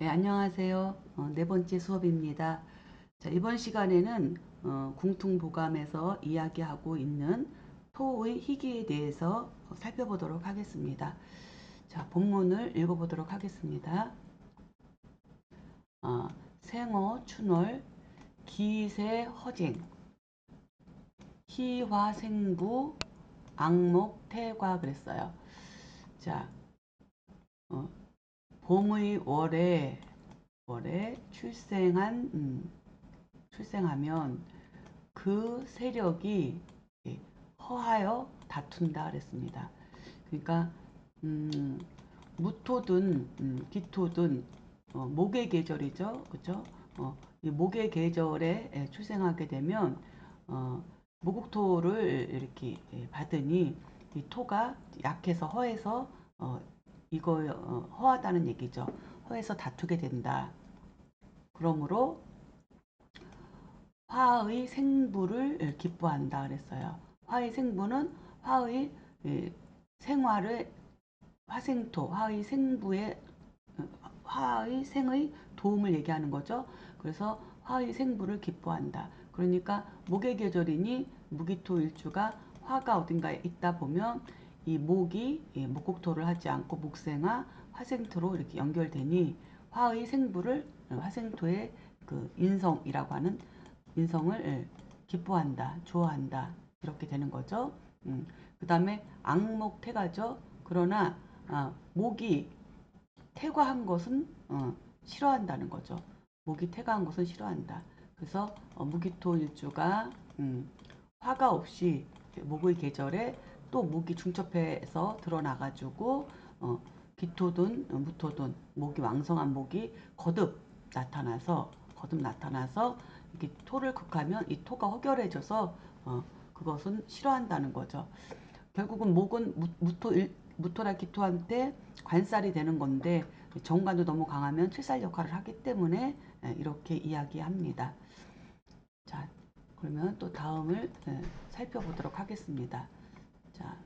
네, 안녕하세요. 네 번째 수업입니다. 자, 이번 시간에는 궁퉁보감에서 이야기하고 있는 토의 희귀에 대해서 살펴보도록 하겠습니다. 자, 본문을 읽어보도록 하겠습니다. 어, 생어, 춘월, 기세, 허쟁, 희화생부, 악목, 태과 그랬어요. 자, 어, 봄의 월에 출생하면 그 세력이 허하여 다툰다 그랬습니다. 그러니까 음, 무토든 기토든 목의 계절이죠, 그렇죠? 이 목의 계절에 출생하게 되면 어, 모국토를 이렇게 받으니 이 토가 약해서 허해서 이거 허하다는 얘기죠. 허해서 다투게 된다. 그러므로 화의 생부를 기뻐한다 그랬어요. 화의 생부는 화의 생화를 화생토, 화의 생부의 화의 생의 도움을 얘기하는 거죠. 그래서 화의 생부를 기뻐한다. 그러니까 목의 계절이니 무기토 일주가 화가 어딘가에 있다 보면 이 목이 목국토를 하지 않고 목생화, 화생토로 이렇게 연결되니 화의 생부를 화생토의 그 인성이라고 하는 인성을 기뻐한다, 좋아한다 이렇게 되는 거죠. 그 다음에 악목태가죠. 그러나 목이 태과한 것은 싫어한다는 거죠. 목이 태과한 것은 싫어한다. 그래서 무기토일주가 화가 없이 목의 계절에 또 목이 중첩해서 드러나가지고 기토든 무토든 목이 왕성한 목이 거듭 나타나서 이렇게 토를 극하면 이 토가 허결해져서 그것은 싫어한다는 거죠. 결국은 목은 무토라 기토한테 관살이 되는 건데 정관도 너무 강하면 칠살 역할을 하기 때문에 이렇게 이야기합니다. 자, 그러면 또 다음을 살펴보도록 하겠습니다. 자,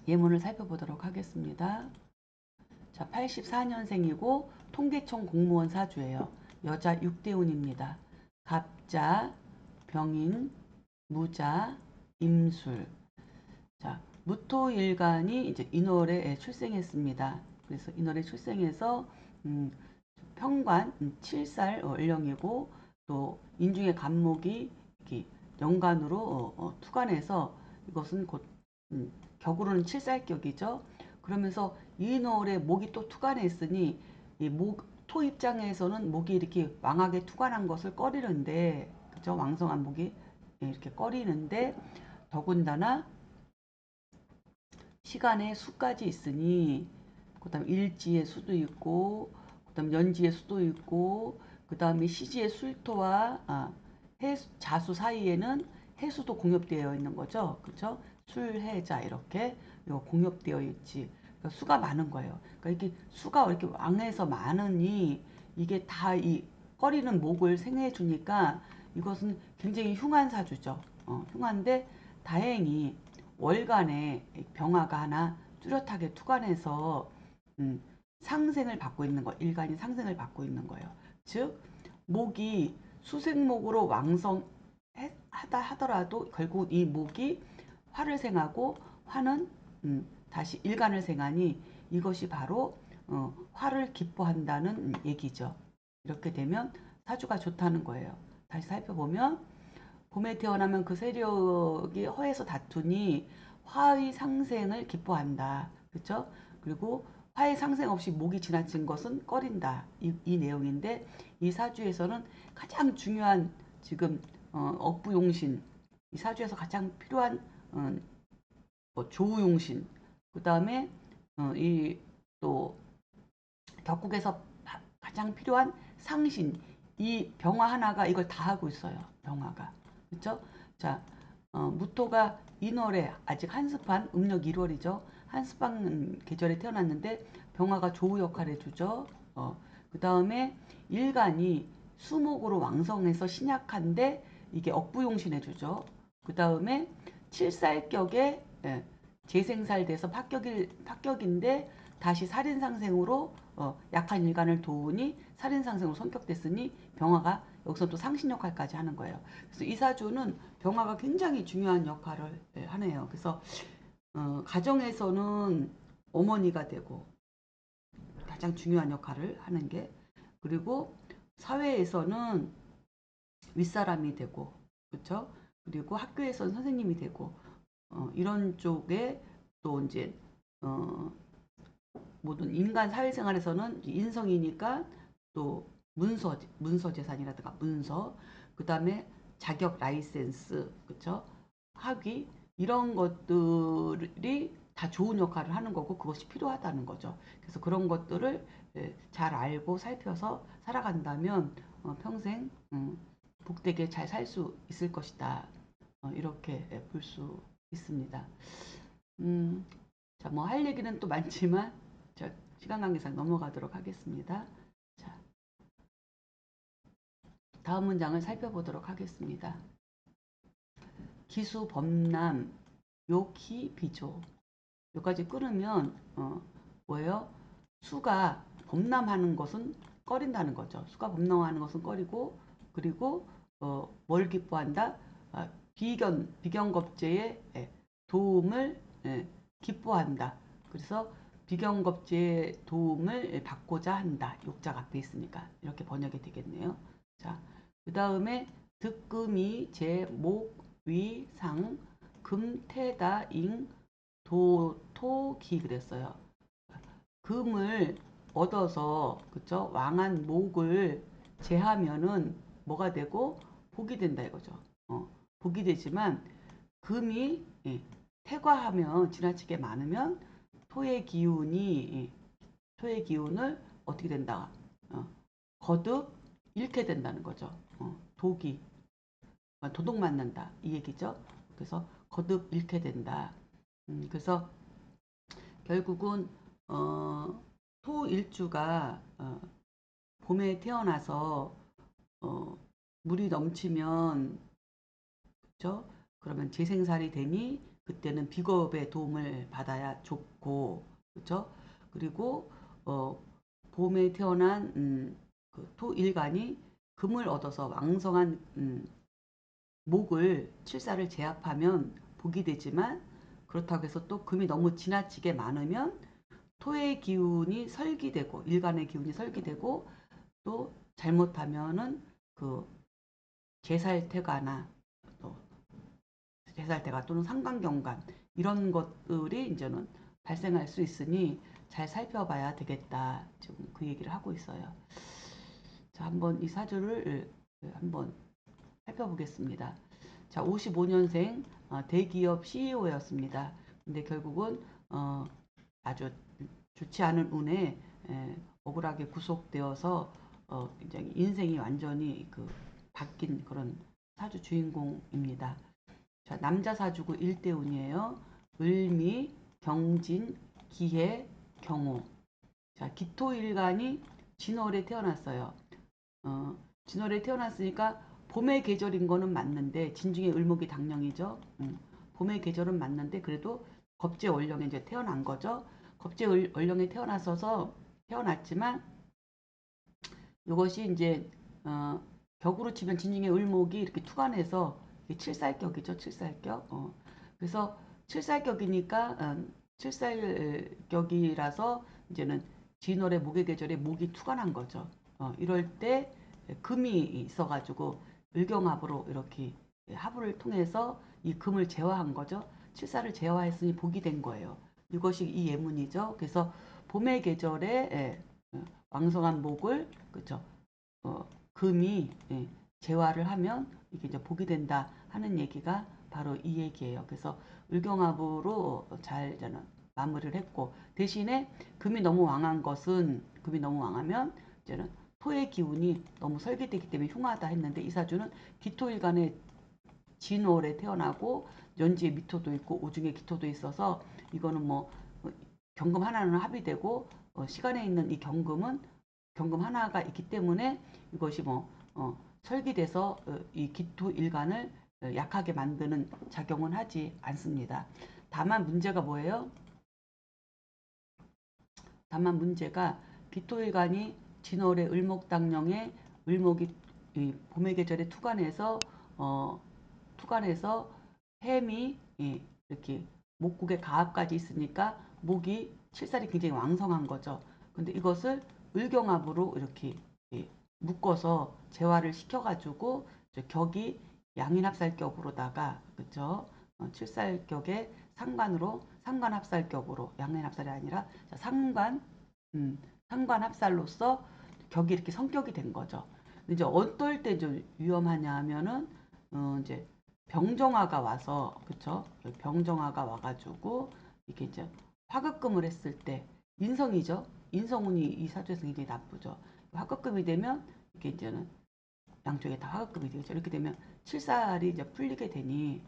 예문을 살펴보도록 하겠습니다. 자, 84년생이고 통계청 공무원 사주예요. 여자 6대운입니다. 갑자, 병인, 무자, 임술. 자, 무토일간이 이제 인월에 출생했습니다. 그래서 인월에 출생해서 평관 7살 연령이고 또 인중의 간목이 이렇게 연간으로 투관해서 이것은 곧 격으로는 7살격이죠. 그러면서 인월에 목이 또 투관했으니 토 입장에서는 목이 이렇게 왕하게 투관한 것을 꺼리는데 그죠? 왕성한 목이 이렇게 꺼리는데 더군다나 시간에 수까지 있으니 그다음 일지의 수도 있고 그다음 연지의 수도 있고 그다음에 시지의 술토와 자수 사이에는 해수도 공엽되어 있는 거죠. 그렇죠? 술해자 이렇게 이거 공엽되어 있지. 그러니까 수가 많은 거예요. 그러니까 이렇게 수가 이렇게 왕해서 많으니 이게 다 이 꺼리는 목을 생해 주니까 이것은 굉장히 흉한 사주죠. 흉한데 다행히 월간에 병화가 하나 뚜렷하게 투관해서 음, 상생을 받고 있는 거, 일간이 상생을 받고 있는 거예요. 즉 목이 수생목으로 왕성하다 하더라도 결국 이 목이 화를 생하고 화는 다시 일간을 생하니 이것이 바로 화를 기뻐한다는 얘기죠. 이렇게 되면 사주가 좋다는 거예요. 다시 살펴보면 봄에 태어나면 그 세력이 허에서 다투니 화의 상생을 기뻐한다. 그렇죠? 그리고 화의 상생 없이 목이 지나친 것은 꺼린다. 이 내용인데 이 사주에서는 가장 중요한 지금 억부용신 이 사주에서 가장 필요한 뭐 조우용신 그 다음에 이 또 격국에서 가장 필요한 상신 이 병화 하나가 이걸 다 하고 있어요. 병화가 그렇죠? 자 무토가 인월에 아직 한습한 음력 1월이죠. 한습한 계절에 태어났는데 병화가 조우 역할을 해주죠. 그 다음에 일간이 수목으로 왕성해서 신약한데 이게 억부용신해주죠. 그 다음에 칠살격에 재생살돼서 파격인데 다시 살인상생으로 약한 일간을 도우니 살인상생으로 성격됐으니 병화가 여기서 또 상신 역할까지 하는 거예요. 그래서 이 사주는 병화가 굉장히 중요한 역할을 하네요. 그래서 가정에서는 어머니가 되고 가장 중요한 역할을 하는 게, 그리고 사회에서는 윗사람이 되고, 그렇죠? 그리고 학교에서는 선생님이 되고, 이런 쪽에 또 이제 모든 인간 사회생활에서는 인성이니까 또 문서 재산이라든가 문서, 그다음에 자격 라이센스, 그렇죠? 학위, 이런 것들이 다 좋은 역할을 하는 거고 그것이 필요하다는 거죠. 그래서 그런 것들을 잘 알고 살펴서 살아간다면 평생 복되게 잘 살 수 있을 것이다. 이렇게 볼 수 있습니다. 자, 뭐 할 얘기는 또 많지만 자, 시간 관계상 넘어가도록 하겠습니다. 자, 다음 문장을 살펴보도록 하겠습니다. 기수 범람 요기 비조. 여기까지 끊으면 뭐예요? 수가 범람하는 것은 꺼린다는 거죠. 수가 범람하는 것은 꺼리고, 그리고 뭘 기뻐한다? 비견겁제의 도움을 기뻐한다. 그래서 비견겁제의 도움을 받고자 한다. 욕자가 앞에 있으니까 이렇게 번역이 되겠네요. 자, 그 다음에 득금이 제목 위상 금태다 잉 도토기 그랬어요. 금을 얻어서 그쵸 왕한 목을 제하면은 뭐가 되고 복이 된다 이거죠. 복이 되지만 금이 태과하면 지나치게 많으면 토의 기운이 토의 기운을 어떻게 된다? 거듭 잃게 된다는 거죠. 독이 도둑 맞는다 이 얘기죠. 그래서 거듭 잃게 된다. 그래서 결국은 토일주가 봄에 태어나서 물이 넘치면 그죠? 그러면 재생살이 되니 그때는 비겁의 도움을 받아야 좋고 그죠? 그리고 봄에 태어난 그 토일간이 금을 얻어서 왕성한 목을 칠사를 제압하면 복이 되지만 그렇다고 해서 또 금이 너무 지나치게 많으면 토의 기운이 설기되고 일간의 기운이 설기되고 또 잘못하면은 그 제살태가나 또 제살태가 또는 상관경관 이런 것들이 이제는 발생할 수 있으니 잘 살펴봐야 되겠다. 지금 그 얘기를 하고 있어요. 자, 한번 이 사주를 한번 살펴보겠습니다. 자, 55년생 대기업 CEO였습니다. 근데 결국은 아주 좋지 않은 운에 억울하게 구속되어서 굉장히 인생이 완전히 그 바뀐 그런 사주 주인공입니다. 자, 남자 사주고 일대운이에요. 을미, 경진, 기해, 경호. 자, 기토일간이 진월에 태어났어요. 진월에 태어났으니까 봄의 계절인 거는 맞는데 진중에 을목이 당령이죠. 봄의 계절은 맞는데 그래도 겁재 월령에 이제 태어난 거죠. 겁재 월령에 태어났지만 이것이 이제 격으로 치면 진중에 을목이 이렇게 투관해서 칠살격이죠. 칠살격. 그래서 칠살격이니까 칠살격이라서 이제는 진월의 목의 계절에 목이 투관한 거죠. 이럴 때 금이 있어가지고 을경합으로 이렇게 합을 통해서 이 금을 제화한 거죠. 칠사를 제화했으니 복이 된 거예요. 이것이 이 예문이죠. 그래서 봄의 계절에 왕성한 목을 그죠 금이 제화를 하면 이게 이제 복이 된다 하는 얘기가 바로 이 얘기예요. 그래서 을경합으로 잘 저는 마무리를 했고 대신에 금이 너무 왕하면 이제는 토의 기운이 너무 설계되기 때문에 흉하다 했는데 이 사주는 기토일간에 진월에 태어나고 연지에 미토도 있고 오중에 기토도 있어서 이거는 뭐 경금 하나는 합의되고 시간에 있는 이 경금 하나가 있기 때문에 이것이 뭐 설계돼서 이 기토일간을 약하게 만드는 작용은 하지 않습니다. 다만 문제가 뭐예요? 다만 문제가 기토일간이 진월의 을목당령에 을목이 봄의 계절에 투관해서 햄이 이렇게 목국의 가합까지 있으니까 목이 칠살이 굉장히 왕성한 거죠. 근데 이것을 을경합으로 이렇게 묶어서 재화를 시켜가지고 격이 양인합살격으로다가 그쵸? 칠살격의 상관합살격으로 양인합살이 아니라 상관 상관합살로서 격이 이렇게 성격이 된 거죠. 이제 어떨 때 좀 위험하냐 하면은 이제 병정화가 와서 그쵸? 병정화가 와가지고 이게 이제 화급금을 했을 때 인성이죠. 인성운이 이 사주에서 굉장히 나쁘죠. 화급금이 되면 이게 이제는 양쪽에 다 화급금이 되죠. 이렇게 되면 칠살이 이제 풀리게 되니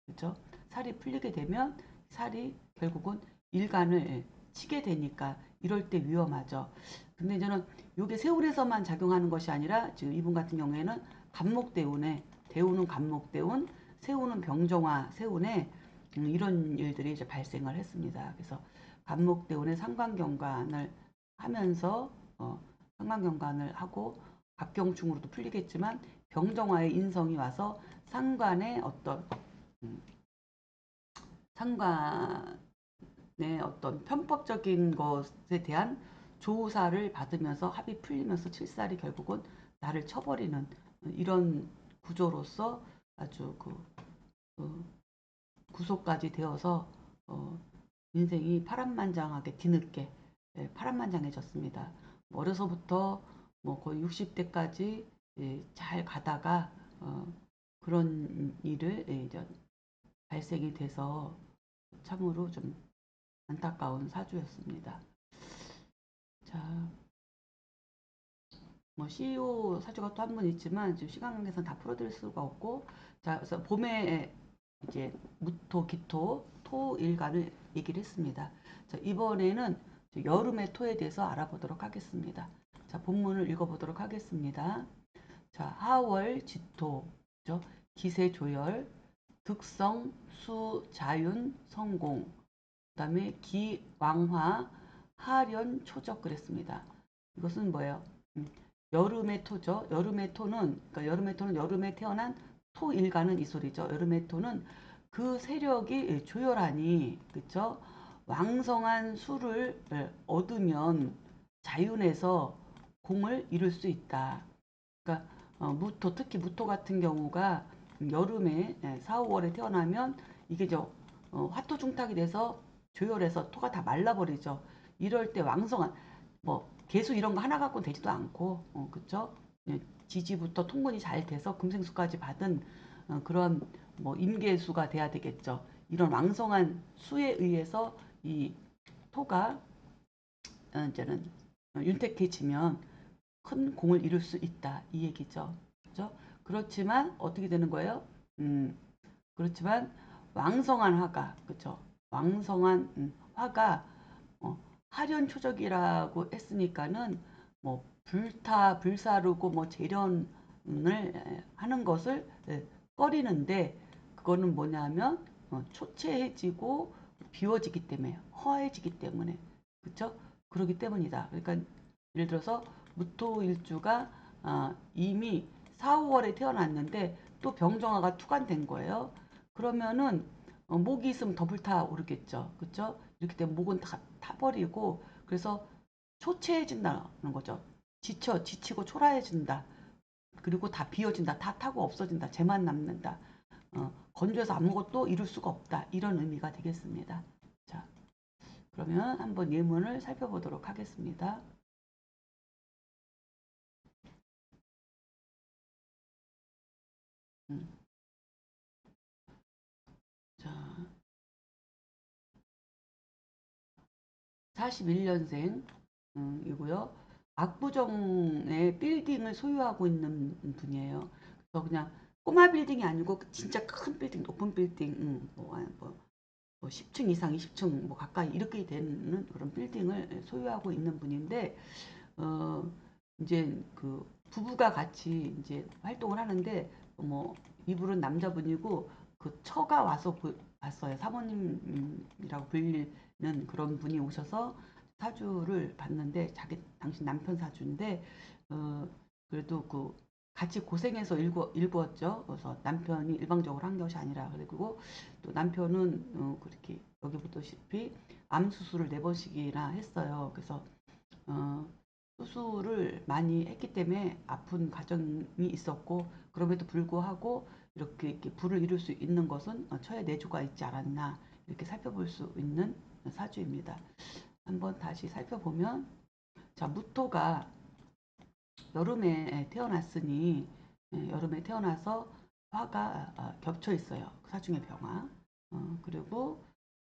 그렇죠? 살이 풀리게 되면 살이 결국은 일간을 치게 되니까 이럴 때 위험하죠. 근데 저는 이게 세운에서만 작용하는 것이 아니라 지금 이분 같은 경우에는 간목대운에 대운은 간목대운, 세운은 병정화 세운에 이런 일들이 이제 발생을 했습니다. 그래서 간목대운의 상관경관을 하면서 상관경관을 하고 갑경충으로도 풀리겠지만 병정화의 인성이 와서 상관의 어떤 음, 상관의 어떤 편법적인 것에 대한 조사를 받으면서 합이 풀리면서 칠살이 결국은 나를 쳐버리는 이런 구조로서 아주 그 구속까지 되어서 인생이 파란만장하게 뒤늦게 파란만장해졌습니다. 어려서부터 뭐 거의 60대까지 잘 가다가 그런 일을 이제 발생이 돼서 참으로 좀 안타까운 사주였습니다. 자, 뭐 CEO 사주가 또 한 분 있지만 지금 시간 관계상 다 풀어드릴 수가 없고, 자, 그래서 봄에 이제 무토, 기토, 토 일간을 얘기를 했습니다. 자, 이번에는 여름의 토에 대해서 알아보도록 하겠습니다. 자, 본문을 읽어보도록 하겠습니다. 자, 하월 지토, 그죠? 기세 조열, 득성, 수, 자윤, 성공, 그 다음에 기, 왕화, 하련, 초적 그랬습니다. 이것은 뭐예요? 여름의 토죠. 여름의 토는, 그러니까 여름의 토는 여름에 태어난 토일간은 이 소리죠. 여름의 토는 그 세력이 조열하니, 그쵸? 왕성한 수를 얻으면 자윤에서 공을 이룰 수 있다. 그러니까 무토, 특히 무토 같은 경우가 여름에 4, 5월에 태어나면 이게 화토중탁이 돼서 조열해서 토가 다 말라버리죠. 이럴 때 왕성한 뭐 개수 이런 거 하나 갖고 되지도 않고 그쵸? 지지부터 통근이 잘 돼서 금생수까지 받은 그런 뭐 임계수가 돼야 되겠죠. 이런 왕성한 수에 의해서 이 토가 이제는 윤택해지면 큰 공을 이룰 수 있다 이 얘기죠. 그렇죠? 그렇지만 어떻게 되는 거예요? 그렇지만 왕성한 화가 그렇죠? 왕성한 화가 하련초적이라고 했으니까는 뭐 불사르고 뭐 재련을 하는 것을 꺼리는데 그거는 뭐냐면 초췌해지고 비워지기 때문에 허해지기 때문에 그렇죠? 그러기 때문이다. 그러니까 예를 들어서 무토일주가 이미 4, 5월에 태어났는데 또 병정화가 투관된 거예요. 그러면은 목이 있으면 더 불타오르겠죠. 그렇죠? 이렇게 되면 목은 다 타버리고 그래서 초췌해진다는 거죠. 지치고 초라해진다. 그리고 다 비어진다. 다 타고 없어진다. 재만 남는다. 건조해서 아무것도 이룰 수가 없다. 이런 의미가 되겠습니다. 자, 그러면 한번 예문을 살펴보도록 하겠습니다. 음, 자, 41년생 이고요. 압구정의 빌딩을 소유하고 있는 분이에요. 그래서 그냥 꼬마 빌딩이 아니고 진짜 큰 빌딩, 높은 빌딩, 뭐 10층 이상, 20층 뭐 가까이 이렇게 되는 그런 빌딩을 소유하고 있는 분인데, 어, 이제 그 부부가 같이 이제 활동을 하는데, 뭐 이분은 남자분이고 그 처가 와서 봤어요. 사모님이라고 불리는 그런 분이 오셔서 사주를 봤는데 당신 남편 사주인데 그래도 그 같이 고생해서 일구었죠. 그래서 남편이 일방적으로 한 것이 아니라 그리고 또 남편은 그렇게 여기 보다시피 암 수술을 4번씩이나 했어요. 그래서 어, 수술을 많이 했기 때문에 아픈 과정이 있었고 그럼에도 불구하고 이렇게 불을 이룰 수 있는 것은 처에 내조가 있지 않았나 이렇게 살펴볼 수 있는 사주입니다. 한번 다시 살펴보면 자 무토가 여름에 태어났으니 여름에 태어나서 화가 겹쳐 있어요. 사중의 병화. 그리고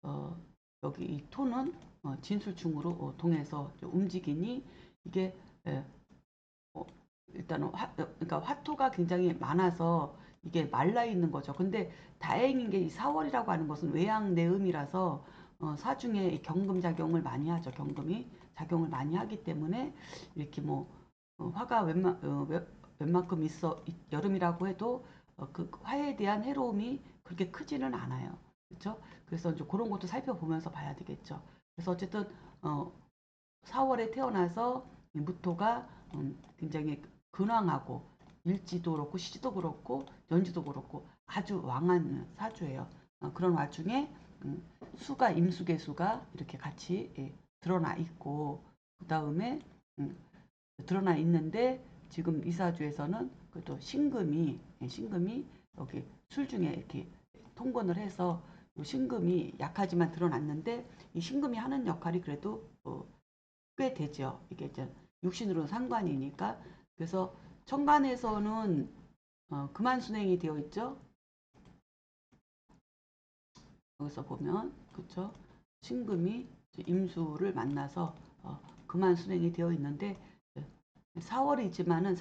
어, 여기 이 토는 진술충으로 통해서 움직이니 이게 어, 일단은 그러니까 화토가 굉장히 많아서 이게 말라 있는 거죠. 근데 다행인 게 이 사월이라고 하는 것은 외양내음이라서 사중에 경금 작용을 많이 하죠. 경금이 작용을 많이 하기 때문에 이렇게 뭐 화가 웬만큼 있어 여름이라고 해도 그 화에 대한 해로움이 그렇게 크지는 않아요. 그렇죠? 그래서 이제 그런 것도 살펴보면서 봐야 되겠죠. 그래서 어쨌든 4월에 태어나서 무토가 굉장히 근황하고 일지도 그렇고 시지도 그렇고 연지도 그렇고 아주 왕한 사주예요. 그런 와중에 수가 임수개수가 이렇게 같이 드러나 있고 그 다음에 드러나 있는데 지금 이 사주에서는 그래도 신금이 여기 술중에 이렇게 통근을 해서 신금이 약하지만 드러났는데 이 신금이 하는 역할이 그래도 꽤 되죠. 이게 이제 육신으로는 상관이니까. 그래서 천간에서는 금한순행이 되어 있죠. 여기서 보면 그쵸? 신금이 임수를 만나서 금한순행이 되어 있는데 4월이지만은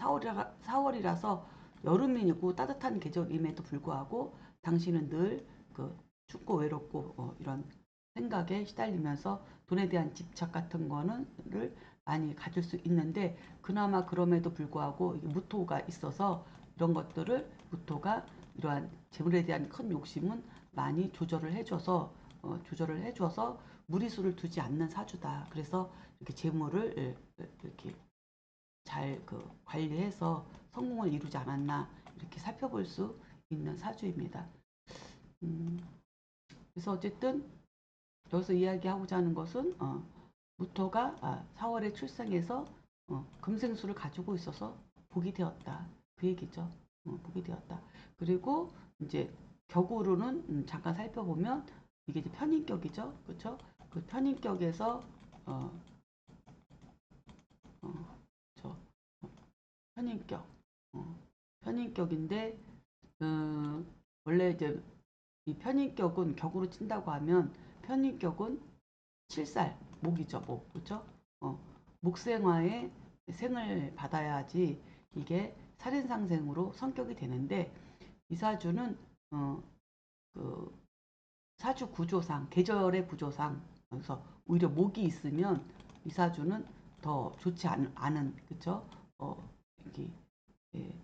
4월이라서 여름이고 따뜻한 계절임에도 불구하고 당신은 늘 그 춥고 외롭고 이런 생각에 시달리면서 돈에 대한 집착 같은 거는를 많이 가질 수 있는데 그나마 그럼에도 불구하고 무토가 있어서 이런 것들을 무토가 이러한 재물에 대한 큰 욕심은 많이 조절을 해줘서 무리수를 두지 않는 사주다. 그래서 이렇게 재물을 이렇게 잘 관리해서 성공을 이루지 않았나 이렇게 살펴볼 수 있는 사주입니다. 음, 그래서 어쨌든 여기서 이야기하고자 하는 것은 무토가 4월에 출생해서 금생수를 가지고 있어서 복이 되었다. 그 얘기죠. 복이 되었다. 그리고 이제 격으로는 잠깐 살펴보면 이게 이제 편인격이죠. 그렇죠? 그 편인격에서 어, 저 편인격, 어, 편인격인데 원래 이제 이 편인격은 격으로 친다고 하면 편인격은 칠살 목이죠 목 그렇죠? 목생화의 생을 받아야지 이게 살인상생으로 성격이 되는데 이 사주는 그 사주 구조상 계절의 구조상 그래서 오히려 목이 있으면 이 사주는 더 좋지 않은 그렇죠? 이게 예,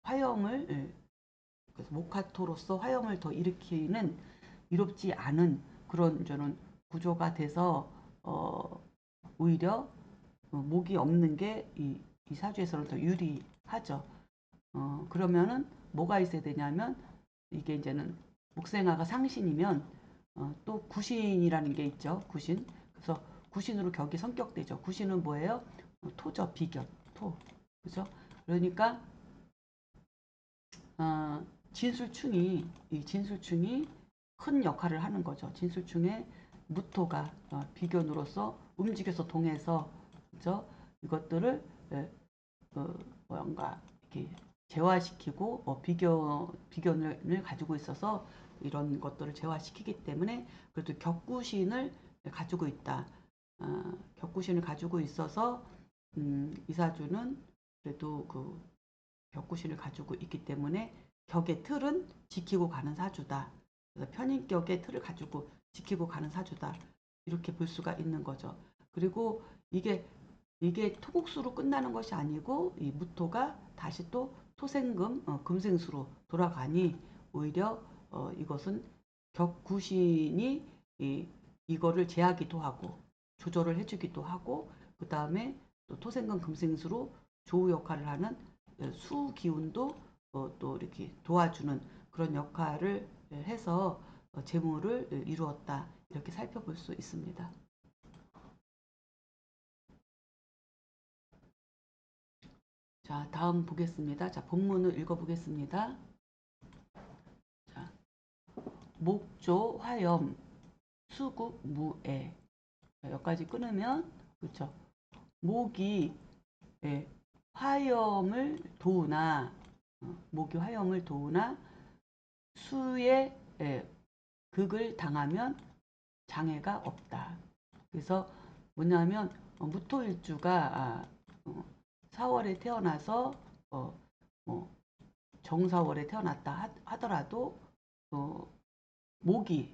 화형을 그래서 목화토로서 화형을 더 일으키는 이롭지 않은 그런 저는 구조가 돼서 오히려 목이 없는 게 이 사주에서는 더 유리하죠. 그러면은 뭐가 있어야 되냐면 이게 이제는 목생화가 상신이면 또 구신이라는 게 있죠. 구신. 그래서 구신으로 격이 성격되죠. 구신은 뭐예요? 토죠. 비견. 토. 그죠? 그러니까 진술충이 큰 역할을 하는 거죠. 진술충의 무토가 비견으로서 움직여서 동해서 그죠? 이것들을 뭔가 이렇게 재화시키고 비견을 가지고 있어서 이런 것들을 재화시키기 때문에 그래도 격구신을 가지고 있다. 격구신을 가지고 있어서 이사주는 그래도 그 격구신을 가지고 있기 때문에 격의 틀은 지키고 가는 사주다. 그래서 편인격의 틀을 가지고 지키고 가는 사주다. 이렇게 볼 수가 있는 거죠. 그리고 이게 토국수로 끝나는 것이 아니고 이 무토가 다시 또 토생금, 금생수로 돌아가니 오히려 이것은 격구신이 이거를 제하기도 하고 조절을 해주기도 하고 그 다음에 또 토생금 금생수로 조우 역할을 하는 수 기운도 또 이렇게 도와주는 그런 역할을 해서 재물을 이루었다 이렇게 살펴볼 수 있습니다. 자, 다음 보겠습니다. 자, 본문을 읽어보겠습니다. 자, 목조 화염 수국 무애. 자, 여기까지 끊으면 그렇죠. 목이 화염을 도우나 목이 화염을 도우나 수의 극을 당하면 장애가 없다. 그래서 뭐냐면 무토일주가 4월에 태어나서 뭐 정사월에 태어났다 하더라도 목이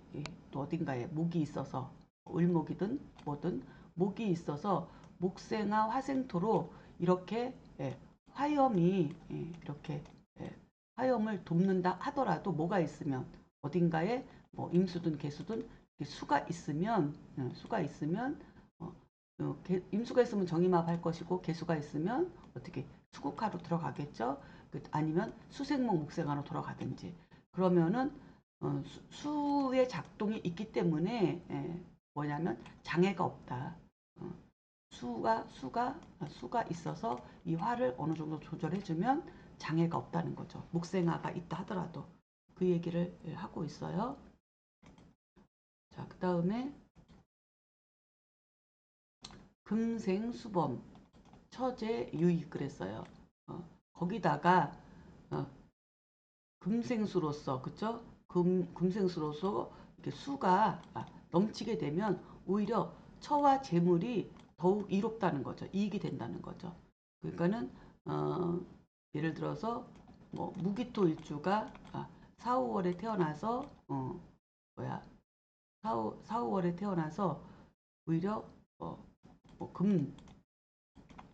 또 어딘가에 목이 있어서 을목이든 뭐든 목이 있어서 목생화 화생토로 이렇게 화염이 이렇게 화염을 돕는다 하더라도 뭐가 있으면 어딘가에 뭐 임수든 개수든 수가 있으면 임수가 있으면 정임합 할 것이고 개수가 있으면 어떻게 수국화로 들어가겠죠. 아니면 수생목 목생화로 돌아가든지 그러면은 수의 작동이 있기 때문에 뭐냐면 장애가 없다. 수가 있어서 이 화를 어느 정도 조절해주면 장애가 없다는 거죠. 목생화가 있다 하더라도 그 얘기를 하고 있어요. 자, 그 다음에 금생수범 처제 유익 그랬어요. 거기다가 금생수로서 그쵸? 금생수로서 이렇게 수가 넘치게 되면 오히려 처와 재물이 더욱 이롭다는 거죠. 이익이 된다는 거죠. 그러니까는 예를 들어서 뭐 무기토 일주가 4, 5월에 태어나서 뭐야 4, 5월에 태어나서 오히려 뭐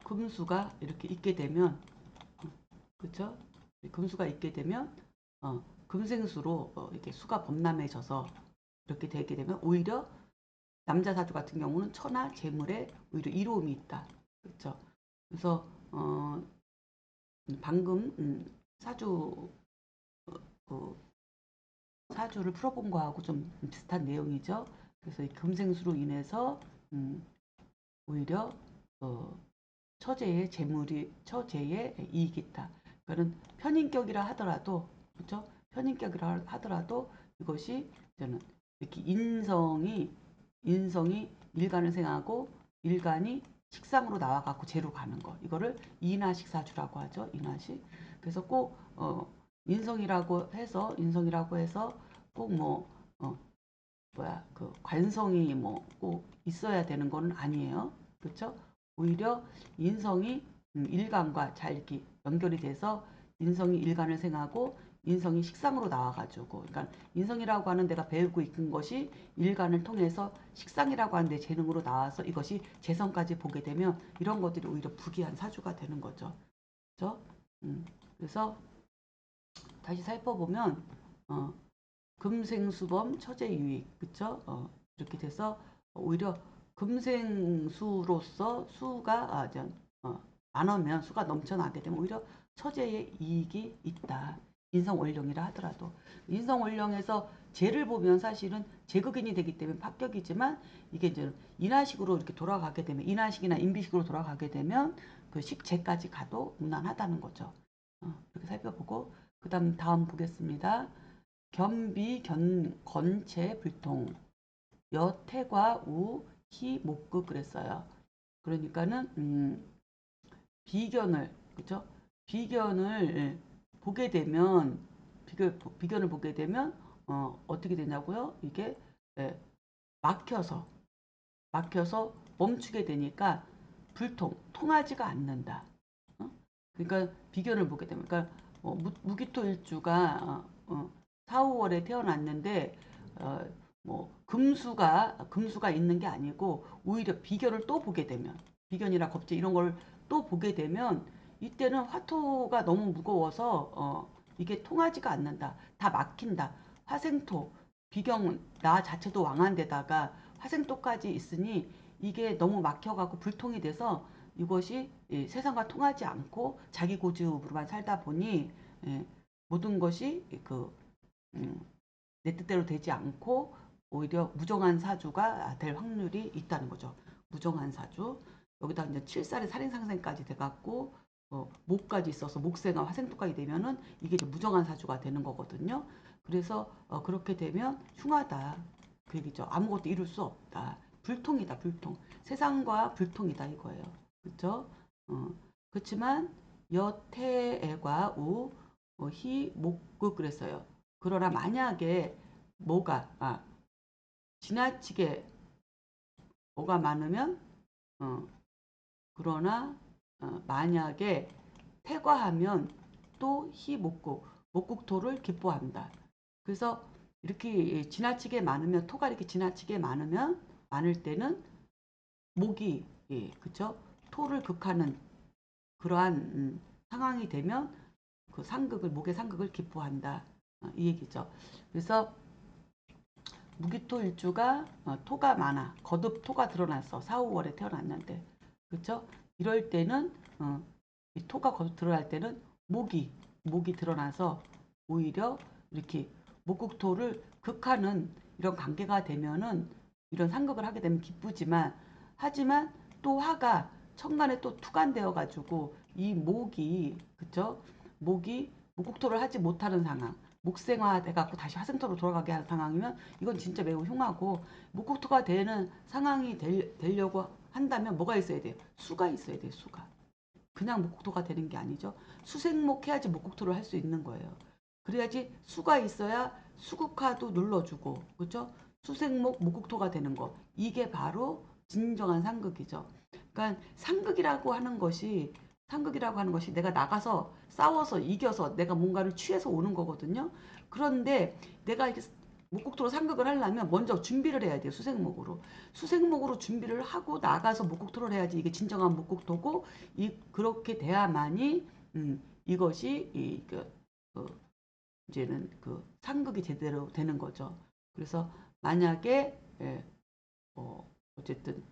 금수가 이렇게 있게 되면 그쵸? 금수가 있게 되면 금생수로 이렇게 수가 범람해져서 이렇게 되게 되면 오히려 남자 사주 같은 경우는 처나 재물에 오히려 이로움이 있다. 그렇죠? 그래서 방금 그 사주를 풀어본 거하고 좀 비슷한 내용이죠. 그래서 이 금생수로 인해서 오히려 처제의 이익이 있다. 그러니까는 편인격이라 하더라도 그렇죠? 편인격이라 하더라도 이것이 저는 이렇게 인성이 일간을 생하고 일간이 식상으로 나와갖고 재로 가는 거 이거를 인하식 사주라고 하죠. 인하식. 그래서 꼭 인성이라고 해서 꼭 그 관성이 뭐 꼭 있어야 되는 건 아니에요. 그렇죠? 오히려 인성이 일간과 잘 이렇게 연결이 돼서 인성이 일간을 생하고 인성이 식상으로 나와가지고 그러니까 인성이라고 하는 내가 배우고 있는 것이 일간을 통해서 식상이라고 하는 내 재능으로 나와서 이것이 재성까지 보게 되면 이런 것들이 오히려 부귀한 사주가 되는 거죠. 그렇죠? 그래서 다시 살펴보면 금생수범 처제유익 그쵸? 이렇게 돼서 오히려 금생수로서 수가 많으면 수가 넘쳐나게 되면 오히려 처제의 이익이 있다. 인성원령이라 하더라도 인성원령에서 재를 보면 사실은 재극인이 되기 때문에 합격이지만 이게 이제 인하식으로 이렇게 돌아가게 되면 인하식이나 인비식으로 돌아가게 되면 그 식재까지 가도 무난하다는 거죠. 이렇게 살펴보고 다음 보겠습니다. 겸비 건체 불통 여태과 우 희 목극 그랬어요. 그러니까는 비견을 그죠? 비견을 보게 되면 비견을 보게 되면 어떻게 되냐고요? 이게 막혀서 멈추게 되니까 통하지가 않는다. 그러니까 비견을 보게 되면 그러니까 무기토 일주가 4, 5월에 태어났는데 뭐 금수가 있는 게 아니고 오히려 비견을 또 보게 되면 비견이나 겁재 이런 걸 또 보게 되면 이때는 화토가 너무 무거워서 이게 통하지가 않는다. 다 막힌다. 화생토 비견은 나 자체도 왕한데다가 화생토까지 있으니 이게 너무 막혀갖고 불통이 돼서 이것이 세상과 통하지 않고 자기 고집으로만 살다 보니 모든 것이 음, 내 뜻대로 되지 않고 오히려 무정한 사주가 될 확률이 있다는 거죠. 무정한 사주. 여기다 이제 7살의 살인상생까지 돼갖고 목까지 있어서 목생과 화생토까지 되면은 이게 이제 무정한 사주가 되는 거거든요. 그래서 그렇게 되면 흉하다. 그 얘기죠. 아무것도 이룰 수 없다. 불통이다, 불통. 세상과 불통이다 이거예요. 그렇죠? 그렇지만 여태애과 우, 희, 목극 그랬어요. 그러나 만약에 지나치게 뭐가 많으면 어, 그러나 만약에 태과하면 또 희목국 목국토를 기뻐한다. 그래서 이렇게 지나치게 많으면 토가 이렇게 지나치게 많을 때는 목이 그쵸 토를 극하는 그러한 상황이 되면 그 상극을 목의 상극을 기뻐한다. 이 얘기죠. 그래서 무기토 일주가 토가 많아. 거듭 토가 드러났어. 4, 5월에 태어났는데. 그쵸? 이럴 때는 이 토가 거듭 드러날 때는 목이 드러나서 오히려 이렇게 목국토를 극하는 이런 관계가 되면은 이런 상극을 하게 되면 기쁘지만 하지만 또 화가 천간에 또 투간되어 가지고 이 목이 그쵸? 목이 목국토를 하지 못하는 상황. 목생화 돼갖고 다시 화생토로 돌아가게 하는 상황이면 이건 진짜 매우 흉하고 목국토가 되는 상황이 되려고 한다면 뭐가 있어야 돼요? 수가 있어야 돼요. 수가. 그냥 목국토가 되는 게 아니죠. 수생목 해야지 목국토를 할 수 있는 거예요. 그래야지 수가 있어야 수국화도 눌러주고 그렇죠? 수생목 목국토가 되는 거. 이게 바로 진정한 상극이죠. 그러니까 상극이라고 하는 것이 내가 나가서 싸워서 이겨서 내가 뭔가를 취해서 오는 거거든요. 그런데 내가 이렇게 목국토로 상극을 하려면 먼저 준비를 해야 돼요. 수생목으로. 수생목으로 준비를 하고 나가서 목국토를 해야지 이게 진정한 목국토고 그렇게 돼야만이 이것이 그, 이제는 그 상극이 제대로 되는 거죠. 그래서 만약에 어쨌든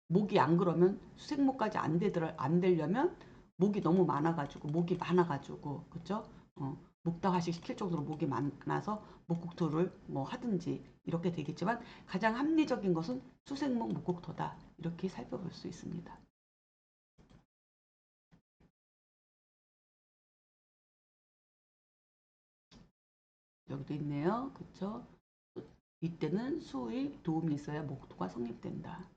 목이 안 그러면 수생목까지 안 되려면 목이 많아가지고 그죠? 목다화식 시킬 정도로 목이 많아서 목국토를 뭐 하든지 이렇게 되겠지만 가장 합리적인 것은 수생목 목국토다 이렇게 살펴볼 수 있습니다. 여기도 있네요. 그쵸? 이때는 수의 도움이 있어야 목토가 성립된다.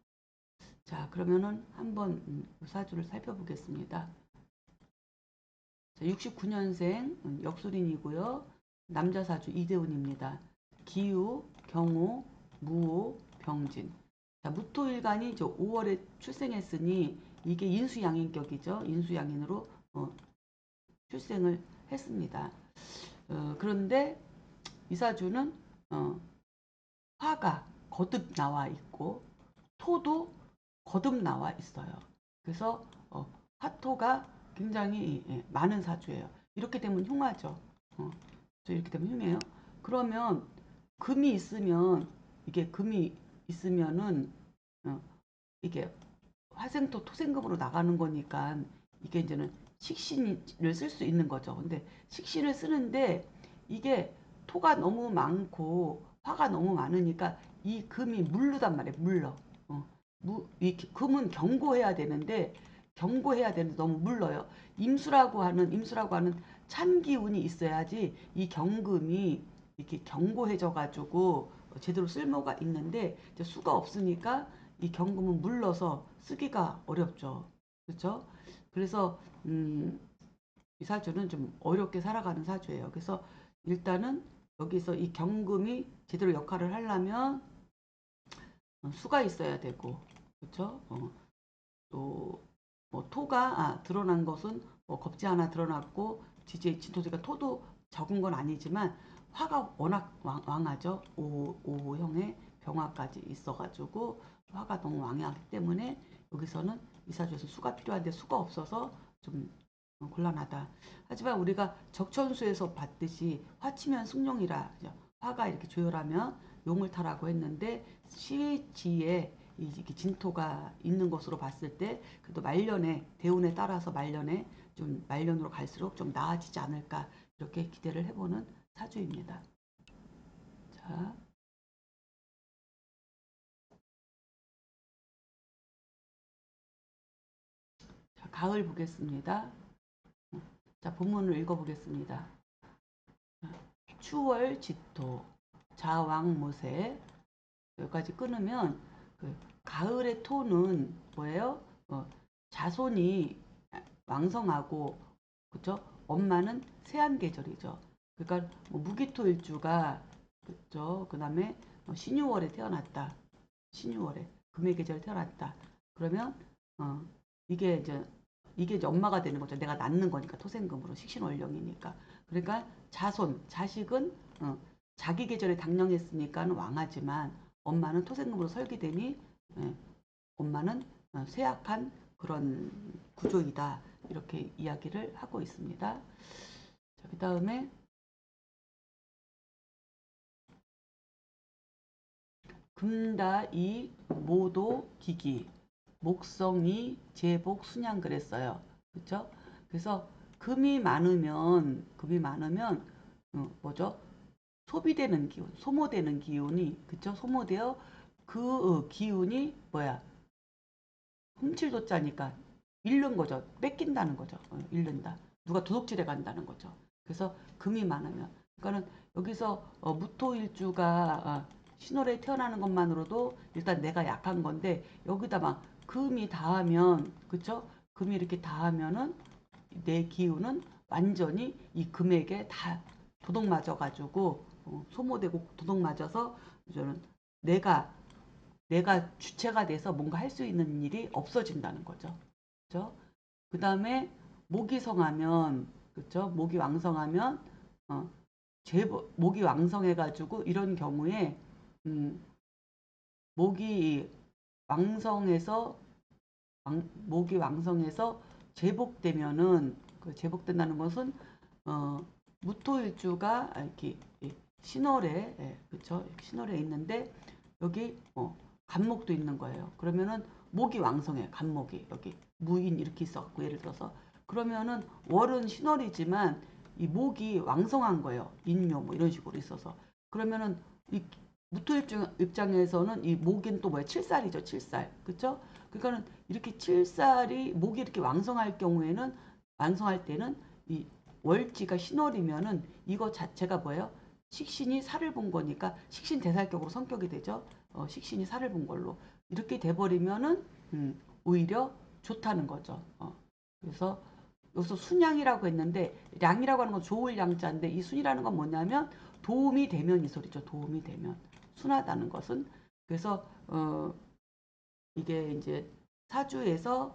자, 그러면은 한번 사주를 살펴보겠습니다. 69년생 역술인이고요. 남자 사주 이대훈입니다. 기우, 경호, 무호, 병진. 자, 무토일간이 5월에 출생했으니 이게 인수양인격이죠. 인수양인으로 출생을 했습니다. 그런데 이 사주는 화가 거듭 나와 있고 토도 거듭 나와 있어요. 그래서 화토가 굉장히 많은 사주예요. 이렇게 되면 흉하죠. 이렇게 되면 흉해요. 그러면 금이 있으면 이게 금이 있으면은 어, 이게 화생토 토생금으로 나가는 거니까 이게 이제는 식신을 쓸 수 있는 거죠. 근데 식신을 쓰는데 이게 토가 너무 많고 화가 너무 많으니까 이 금이 물르단 말이에요. 물러. 이 금은 경고해야 되는데 너무 물러요. 임수라고 하는 찬 기운이 있어야지 이 경금이 이렇게 견고해져 가지고 제대로 쓸모가 있는데 이제 수가 없으니까 이 경금은 물러서 쓰기가 어렵죠. 그렇죠? 그래서 이 사주는 좀 어렵게 살아가는 사주예요. 그래서 일단은 여기서 이 경금이 제대로 역할을 하려면 수가 있어야 되고, 그렇죠? 또뭐 토가 드러난 것은 뭐 겁지 하나 드러났고 진토지가 토도 적은 건 아니지만 화가 워낙 왕하죠. 오형의 병화까지 있어가지고 화가 너무 왕하기 때문에 여기서는 이사주에서 수가 필요한데 수가 없어서 좀 곤란하다. 하지만 우리가 적천수에서 봤듯이 화치면 승용이라 화가 이렇게 조열하면 용을 타라고 했는데 시지에 이게 진토가 있는 것으로 봤을 때 그래도 말년에 대운에 따라서 말년에 좀 말년으로 갈수록 좀 나아지지 않을까 이렇게 기대를 해보는 사주입니다. 자, 가을 보겠습니다. 자, 본문을 읽어보겠습니다. 추월 지토 자왕모세 여기까지 끊으면 그 가을의 토는 뭐예요? 자손이 왕성하고 그죠? 엄마는 세한 계절이죠. 그러니까 뭐 무기토일주가 그죠? 그다음에 신유월에 태어났다. 신유월에 금의 계절에 태어났다. 그러면 어, 이게 이제 이게 이제 엄마가 되는 거죠. 내가 낳는 거니까 토생금으로 식신월령이니까. 그러니까 자손 자식은 자기 계절에 당령했으니까 왕하지만 엄마는 토생금으로 설계되니 예, 엄마는 쇠약한 그런 구조이다. 이렇게 이야기를 하고 있습니다. 그 다음에 금다이 모도 기기 목성이 제복 순양 그랬어요. 그렇죠? 그래서 금이 많으면 뭐죠? 소비되는 기운, 소모되는 기운이 그쵸? 소모되어 그 기운이 뭐야? 훔칠도자니까 잃는 거죠. 뺏긴다는 거죠. 잃는다. 누가 도둑질해 간다는 거죠. 그래서 금이 많으면 그러니까는 여기서 무토일주가 신월에 태어나는 것만으로도 일단 내가 약한 건데 여기다 막 금이 닿으면 그쵸? 금이 이렇게 닿으면은 내 기운은 완전히 이 금에게 다 도둑 맞아 가지고 소모되고 도둑 맞아서 저는 내가 내가 주체가 돼서 뭔가 할 수 있는 일이 없어진다는 거죠. 그죠? 그 다음에 목이 성하면, 그죠? 목이 왕성하면, 어, 목이 왕성해가지고 이런 경우에, 음, 목이 왕성해서, 목이 왕성해서 제복되면은, 그 제복된다는 것은, 어, 무토일주가 이렇게 신월에, 그쵸? 신월에 있는데, 여기, 간목도 있는 거예요. 그러면은 목이 왕성해. 간목이 여기 무인 이렇게 있었고 예를 들어서 그러면은 월은 신월이지만 이 목이 왕성한 거예요. 인묘 뭐 이런 식으로 있어서 그러면은 이 무토 입장에서는 이 목은 또 뭐야? 칠살이죠. 칠살. 그쵸? 그러니까는 이렇게 칠살이 목이 이렇게 왕성할 경우에는 왕성할 때는 이 월지가 신월이면은 이거 자체가 뭐예요? 식신이 살을 본 거니까 식신 대살격으로 성격이 되죠. 식신이 살을 본 걸로 이렇게 돼버리면은 오히려 좋다는 거죠. 그래서 여기서 순양이라고 했는데 량이라고 하는 건 좋을 양자인데 이 순이라는 건 뭐냐면 도움이 되면 이 소리죠. 도움이 되면 순하다는 것은 그래서 이게 이제 사주에서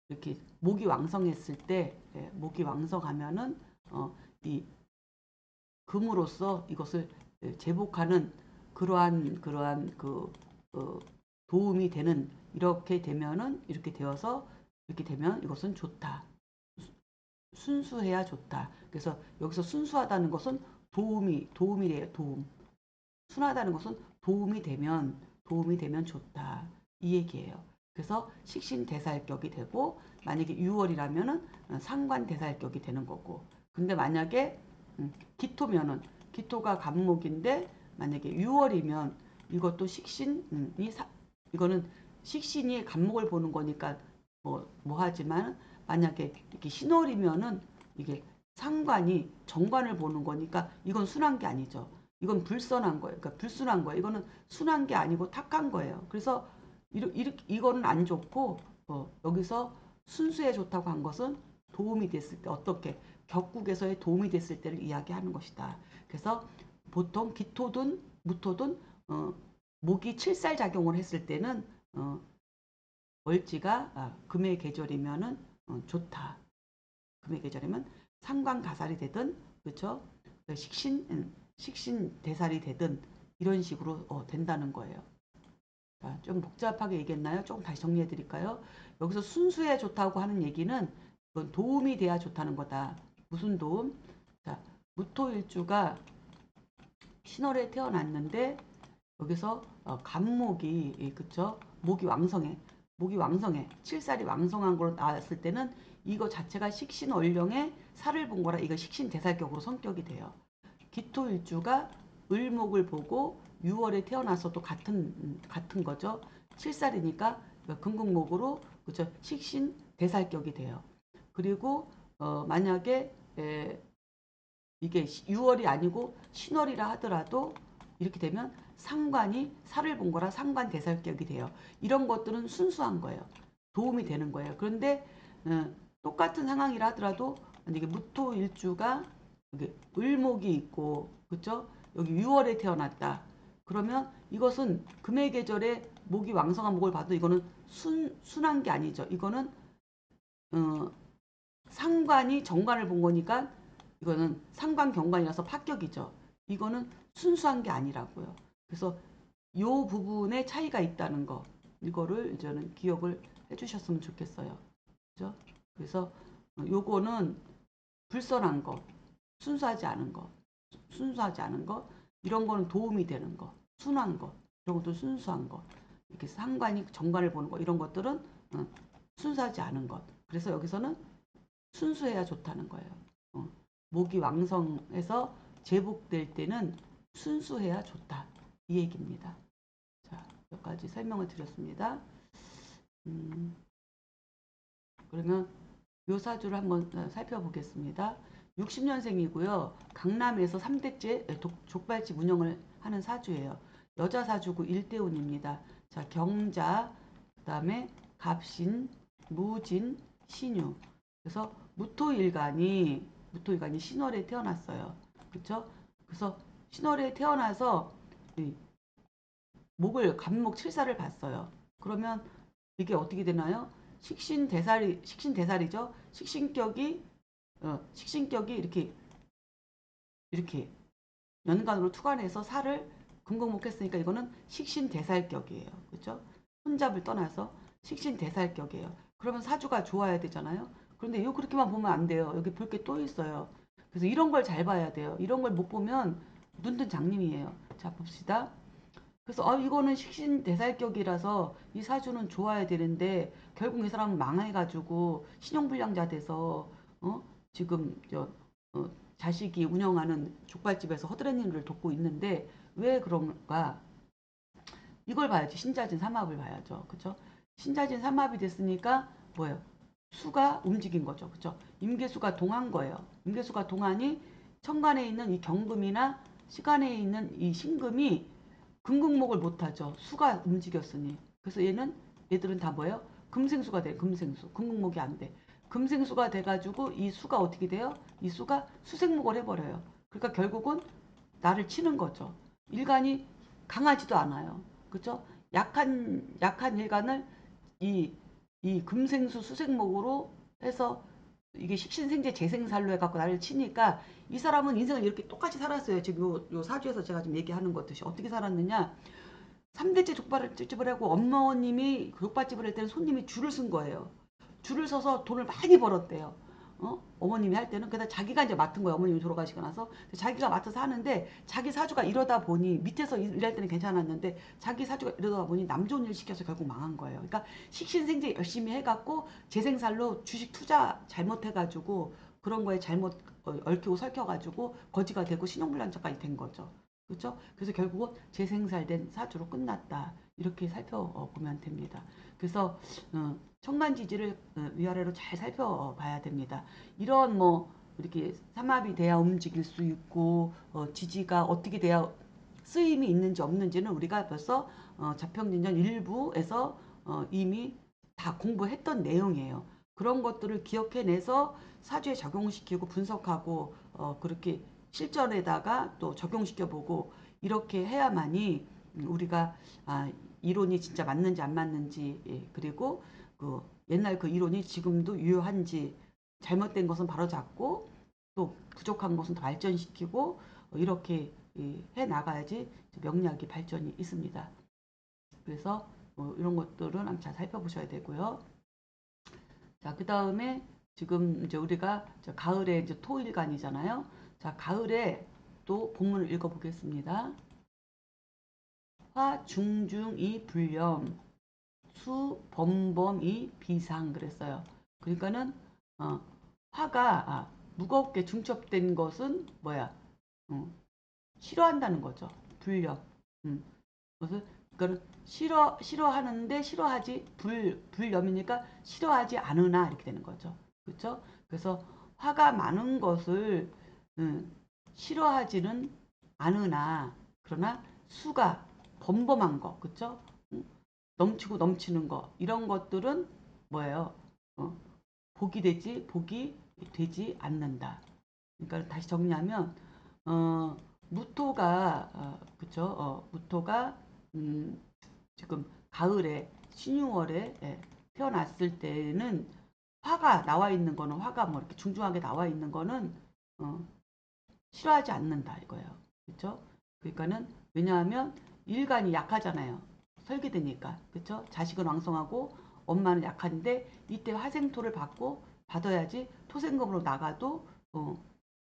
이렇게 목이 왕성했을 때 목이 왕성하면은 이 금으로써 이것을 제복하는 그러한 도움이 되는 이렇게 되면은 이렇게 되어서 이렇게 되면 이것은 좋다. 순수해야 좋다. 그래서 여기서 순수하다는 것은 도움이 돼요. 도움. 순하다는 것은 도움이 되면 좋다. 이 얘기예요. 그래서 식신대살격이 되고 만약에 6월이라면은 상관대살격이 되는 거고. 근데 만약에 기토면은 기토가 간목인데 만약에 6월이면 이것도 식신이 이거는 식신이 간목을 보는 거니까 뭐 하지만 만약에 이렇게 신월이면은 이게 상관이 정관을 보는 거니까 이건 순한 게 아니죠. 이건 불선한 거예요. 그러니까 불순한 거예요. 이거는 순한 게 아니고 탁한 거예요. 그래서 이거는 안 좋고 여기서 순수에 좋다고 한 것은 도움이 됐을 때 어떻게 격국에서의 도움이 됐을 때를 이야기하는 것이다. 그래서 보통 기토든 무토든 목이 칠살 작용을 했을 때는 월지가 금의 계절이면은 좋다. 금의 계절이면 상관가살이 되든 그렇죠? 식신 대살이 되든 이런 식으로 된다는 거예요. 자, 좀 복잡하게 얘기했나요? 조금 다시 정리해 드릴까요? 여기서 순수해 좋다고 하는 얘기는 그건 도움이 돼야 좋다는 거다. 무슨 도움? 자, 무토일주가 신월에 태어났는데 여기서 간목이 그쵸? 목이 왕성해. 목이 왕성해. 칠살이 왕성한 걸로 나왔을 때는 이거 자체가 식신월령의 살을 본 거라 이거 식신대살격으로 성격이 돼요. 기토일주가 을목을 보고 6월에 태어나서도 같은 거죠. 칠살이니까 금극목으로 그죠? 식신대살격이 돼요. 그리고 만약에 이게 6월이 아니고 신월이라 하더라도 이렇게 되면 상관이 살을 본 거라 상관대살격이 돼요. 이런 것들은 순수한 거예요. 도움이 되는 거예요. 그런데 똑같은 상황이라 하더라도 만약에 무토일주가 여기 을목이 있고 그쵸? 여기 6월에 태어났다. 그러면 이것은 금의 계절에 목이 왕성한 목을 봐도 이거는 순한 게 아니죠. 이거는 어, 상관이 정관을 본 거니까 이거는 상관 경관이라서 파격이죠. 이거는 순수한 게 아니라고요. 그래서 요 부분에 차이가 있다는 거 이거를 이제는 기억을 해주셨으면 좋겠어요. 그죠? 그래서 요거는 불선한 거, 순수하지 않은 거, 순수하지 않은 거 이런 거는 도움이 되는 거, 순한 거 이런 것도 순수한 거 이렇게 상관이 정관을 보는 거 이런 것들은 순수하지 않은 것. 그래서 여기서는 순수해야 좋다는 거예요. 목이 왕성해서 제복될 때는 순수해야 좋다. 이 얘기입니다. 자, 몇 가지 설명을 드렸습니다. 그러면 요 사주를 한번 살펴보겠습니다. 60년생이고요. 강남에서 3대째 족발집 운영을 하는 사주예요. 여자 사주고 일대운입니다. 자, 경자, 그 다음에 갑신, 무진, 신유. 그래서 무토일간이 신월에 태어났어요. 그렇죠? 그래서 신월에 태어나서 목을 간목 칠사를 봤어요. 그러면 이게 어떻게 되나요? 식신대살이죠. 식신격이 이렇게 연간으로 투관해서 살을 금공목했으니까 이거는 식신대살격이에요. 그렇죠? 혼잡을 떠나서 식신대살격이에요. 그러면 사주가 좋아야 되잖아요. 그런데 이거 그렇게만 보면 안 돼요. 여기 볼 게 또 있어요. 그래서 이런 걸 잘 봐야 돼요. 이런 걸 못 보면 눈뜬 장님이에요. 자, 봅시다. 그래서 이거는 식신대살격이라서 이 사주는 좋아야 되는데 결국 이 사람은 망해가지고 신용불량자 돼서 지금 어, 자식이 운영하는 족발집에서 허드렛 일을 돕고 있는데 왜 그런가? 이걸 봐야지. 신자진 삼합을 봐야죠. 그쵸? 신자진 삼합이 됐으니까 뭐예요? 수가 움직인 거죠. 그쵸? 임계수가 동한 거예요. 임계수가 동하니 천간에 있는 이 경금이나 시간에 있는 이 신금이 금극목을 못하죠. 수가 움직였으니. 그래서 얘들은 다 뭐예요? 금생수가 돼. 금생수. 금극목이 안 돼. 금생수가 돼가지고 이 수가 어떻게 돼요? 이 수가 수생목을 해버려요. 그러니까 결국은 나를 치는 거죠. 일간이 강하지도 않아요. 그죠? 약한 일간을 이, 이 금생수 수생목으로 해서 이게 식신생재 재생살로 해갖고 나를 치니까 이 사람은 인생을 이렇게 똑같이 살았어요. 지금 요 사주에서 제가 지금 얘기하는 것듯이 어떻게 살았느냐. 3대째 족발집을 하고 어머님이 족발집을 할 때는 손님이 줄을 쓴 거예요. 줄을 서서 돈을 많이 벌었대요. 어머님이 할 때는 그다 자기가 이제 맡은 거예요. 어머님이 돌아가시고 나서 자기가 맡아서 하는데 자기 사주가 이러다 보니 밑에서 일할 때는 괜찮았는데 자기 사주가 이러다 보니 남 좋은 일 시켜서 결국 망한 거예요. 그러니까 식신생재 열심히 해갖고 재생살로 주식 투자 잘못해가지고 그런 거에 잘못 얽히고 설켜가지고 거지가 되고 신용불량자까지 된 거죠. 그렇죠? 그래서 결국은 재생살된 사주로 끝났다. 이렇게 살펴보면 됩니다. 그래서 천간지지를 위아래로 잘 살펴봐야 됩니다. 이런 뭐 이렇게 삼합이 돼야 움직일 수 있고 지지가 어떻게 돼야 쓰임이 있는지 없는지는 우리가 벌써 자평진전 일부에서 이미 다 공부했던 내용이에요. 그런 것들을 기억해내서 사주에 적용시키고 분석하고 그렇게 실전에다가 또 적용시켜보고 이렇게 해야만이 우리가 이론이 진짜 맞는지 안 맞는지 그리고 그 옛날 그 이론이 지금도 유효한지 잘못된 것은 바로잡고 또 부족한 것은 더 발전시키고 이렇게 해 나가야지 명리학의 발전이 있습니다. 그래서 이런 것들은 잘 살펴보셔야 되고요. 자, 그 다음에 지금 이제 우리가 가을에 이제 토일간이잖아요. 자, 가을에 또 본문을 읽어보겠습니다. 화 중중이 불렴, 수 범범이 비상 그랬어요. 그러니까는 화가 무겁게 중첩된 것은 뭐야? 싫어한다는 거죠. 불렴. 음. 그래서 그러니까 싫어하는데 싫어하지 불렴이니까 싫어하지 않으나 이렇게 되는 거죠. 그렇죠? 그래서 화가 많은 것을 음, 싫어하지는 않으나 그러나 수가 범범한 거, 그렇죠? 넘치고 넘치는 거 이런 것들은 뭐예요? 어, 복이 되지 않는다. 그러니까 다시 정리하면 어, 무토가 그쵸? 무토가 음, 지금 가을에 신유월에 태어났을 때는 화가 나와 있는 거는 화가 뭐 이렇게 중중하게 나와 있는 거는 어, 싫어하지 않는다 이거예요. 그렇죠? 그러니까는 왜냐하면 일간이 약하잖아요. 설계되니까. 그렇죠? 자식은 왕성하고 엄마는 약한데 이때 화생토를 받고 받아야지 토생금으로 나가도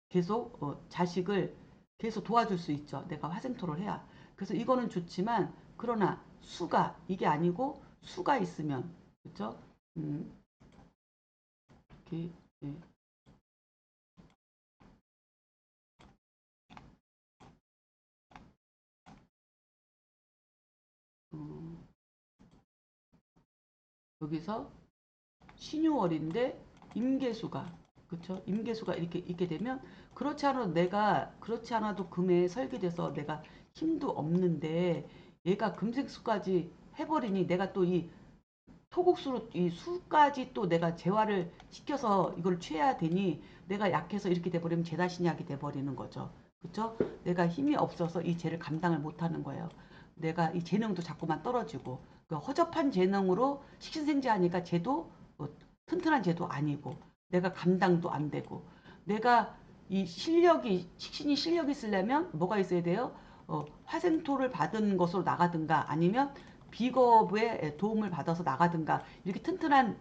계속 자식을 계속 도와줄 수 있죠. 내가 화생토를 해야. 그래서 이거는 좋지만 그러나 수가 이게 아니고 수가 있으면 그렇죠? 음, 이렇게 예, 어, 여기서 신유월인데 임계수가 그렇죠? 임계수가 이렇게 있게 되면 그렇지 않아도 금에 설계돼서 내가 힘도 없는데 얘가 금생수까지 해버리니 내가 또 이 토국수로 이 수까지 또 내가 재활을 시켜서 이걸 취해야 되니 내가 약해서 이렇게 돼버리면 제 자신이 하게 돼버리는 거죠. 그렇죠? 내가 힘이 없어서 이 죄를 감당을 못하는 거예요. 내가 이 재능도 자꾸만 떨어지고 그 허접한 재능으로 식신생재하니까 쟤도 튼튼한 쟤도 아니고 내가 감당도 안 되고 내가 이 실력이 식신이 실력이 있으려면 뭐가 있어야 돼요? 화생토를 받은 것으로 나가든가 아니면 비겁에 도움을 받아서 나가든가 이렇게 튼튼한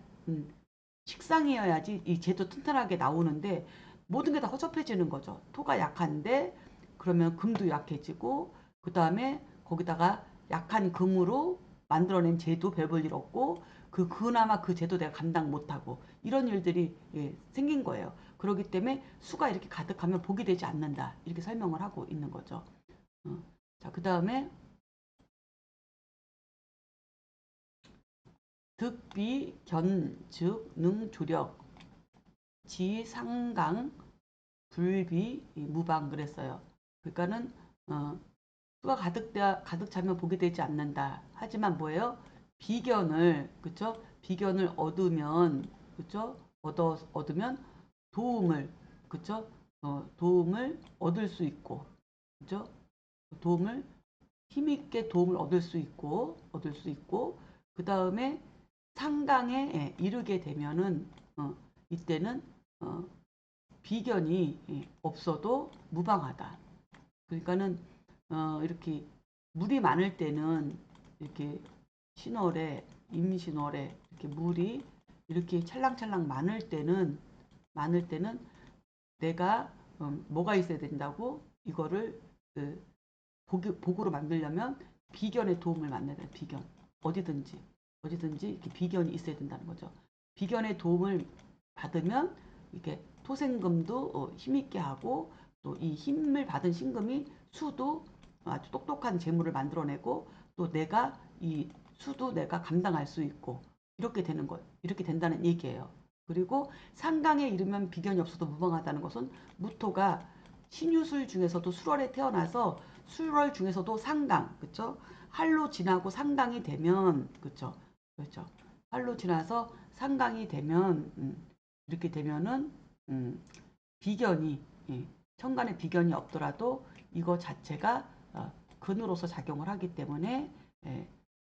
식상이어야지 이 쟤도 튼튼하게 나오는데 모든 게 다 허접해지는 거죠. 토가 약한데 그러면 금도 약해지고 그 다음에 거기다가 약한 금으로 만들어낸 쟤도 별 볼 일 없고 그나마 그 쟤도 내가 감당 못하고 이런 일들이 생긴 거예요. 그렇기 때문에 수가 이렇게 가득하면 복이 되지 않는다 이렇게 설명을 하고 있는 거죠. 자, 그 다음에 득비 견즉 능조력 지상강 불비 무방 그랬어요. 그러니까는 수가 가득 차면 복이 되지 않는다. 하지만 뭐예요? 비견을 그쵸? 비견을 얻으면 그쵸? 얻으면 도움을 그쵸? 도움을 얻을 수 있고 그쵸? 도움을 힘있게 도움을 얻을 수 있고 그 다음에 상강에 이르게 되면은 이때는 어, 비견이 없어도 무방하다. 그러니까는 이렇게 물이 많을 때는 이렇게 신월에 임신월에 이렇게 물이 이렇게 찰랑찰랑 많을 때는 내가 뭐가 있어야 된다고 이거를 그 복으로 만들려면 비견의 도움을 만나야 돼. 비견 어디든지 이렇게 비견이 있어야 된다는 거죠. 비견의 도움을 받으면 이게 토생금도 힘있게 하고 또 이 힘을 받은 신금이 수도 아주 똑똑한 재물을 만들어내고 또 내가 이 수도 내가 감당할 수 있고 이렇게 되는 거 이렇게 된다는 얘기예요. 그리고 상강에 이르면 비견이 없어도 무방하다는 것은 무토가 신유술 중에서도 술월에 태어나서 술월 중에서도 상강 그쵸? 할로 지나고 상강이 되면 그쵸? 그렇죠. 활로 지나서 상강이 되면 이렇게 되면은 음, 비견이 천간에 비견이 없더라도 이거 자체가 근으로서 작용을 하기 때문에